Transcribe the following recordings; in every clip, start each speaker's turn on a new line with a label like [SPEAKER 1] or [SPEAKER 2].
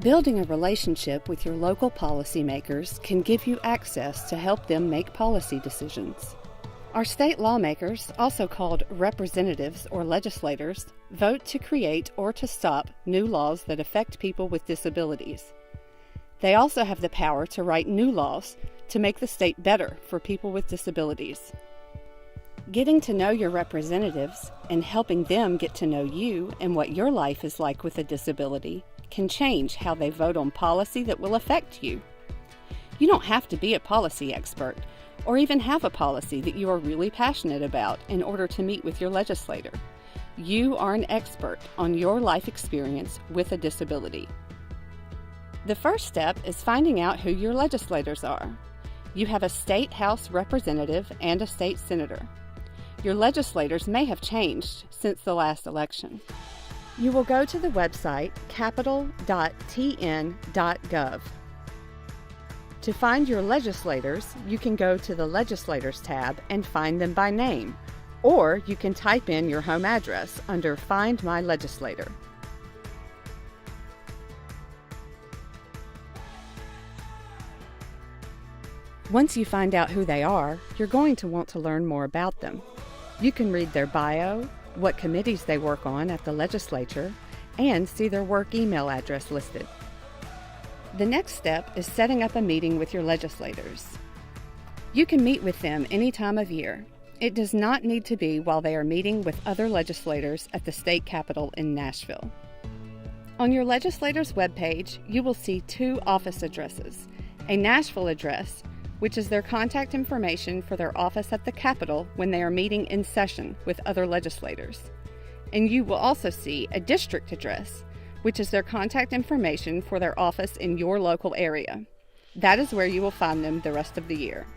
[SPEAKER 1] Building a relationship with your local policymakers can give you access to help them make policy decisions. Our state lawmakers, also called representatives or legislators, vote to create or to stop new laws that affect people with disabilities. They also have the power to write new laws to make the state better for people with disabilities. Getting to know your representatives and helping them get to know you and what your life is like with a disability can change how they vote on policy that will affect you. You don't have to be a policy expert or even have a policy that you are really passionate about in order to meet with your legislator. You are an expert on your life experience with a disability. The first step is finding out who your legislators are. You have a state House representative and a state senator. Your legislators may have changed since the last election. You will go to the website capitol.tn.gov. To find your legislators, you can go to the Legislators tab and find them by name, or you can type in your home address under Find My Legislator. Once you find out who they are, you're going to want to learn more about them. You can read their bio, what committees they work on at the legislature, and see their work email address listed. The next step is setting up a meeting with your legislators. You can meet with them any time of year. It does not need to be while they are meeting with other legislators at the state capitol in Nashville. On your legislator's webpage, you will see two office addresses: a Nashville address, which is their contact information for their office at the Capitol when they are meeting in session with other legislators. And you will also see a district address, which is their contact information for their office in your local area. That is where you will find them the rest of the year.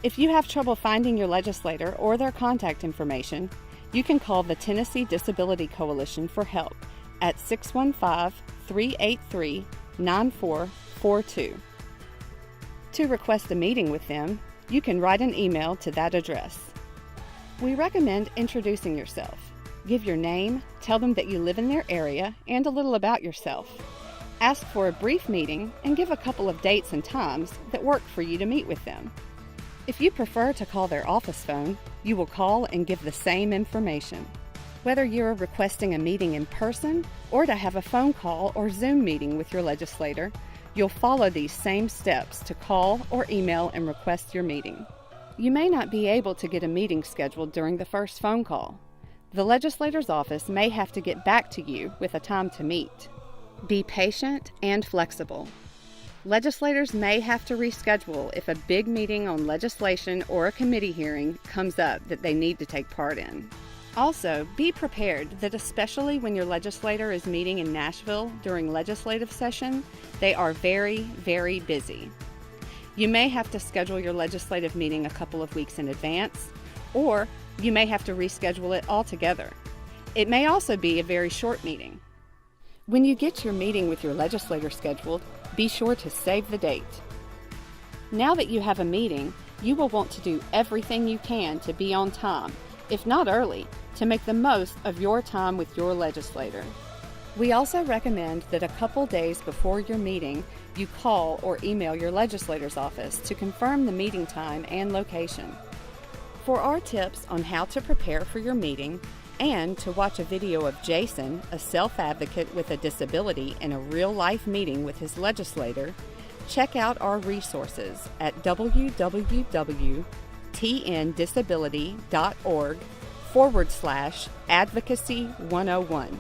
[SPEAKER 1] If you have trouble finding your legislator or their contact information, you can call the Tennessee Disability Coalition for help at 615-383-9442. To request a meeting with them, you can write an email to that address. We recommend introducing yourself. Give your name, tell them that you live in their area, and a little about yourself. Ask for a brief meeting and give a couple of dates and times that work for you to meet with them. If you prefer to call their office phone, you will call and give the same information. Whether you're requesting a meeting in person or to have a phone call or Zoom meeting with your legislator, you'll follow these same steps to call or email and request your meeting. You may not be able to get a meeting scheduled during the first phone call. The legislator's office may have to get back to you with a time to meet. Be patient and flexible. Legislators may have to reschedule if a big meeting on legislation or a committee hearing comes up that they need to take part in. Also, be prepared that especially when your legislator is meeting in Nashville during legislative session, they are very, very busy. You may have to schedule your legislative meeting a couple of weeks in advance, or you may have to reschedule it altogether. It may also be a very short meeting. When you get your meeting with your legislator scheduled, be sure to save the date. Now that you have a meeting, you will want to do everything you can to be on time, if not early, to make the most of your time with your legislator. We also recommend that a couple days before your meeting, you call or email your legislator's office to confirm the meeting time and location. For our tips on how to prepare for your meeting and to watch a video of Jason, a self-advocate with a disability, in a real-life meeting with his legislator, check out our resources at www.tndisability.org/advocacy101.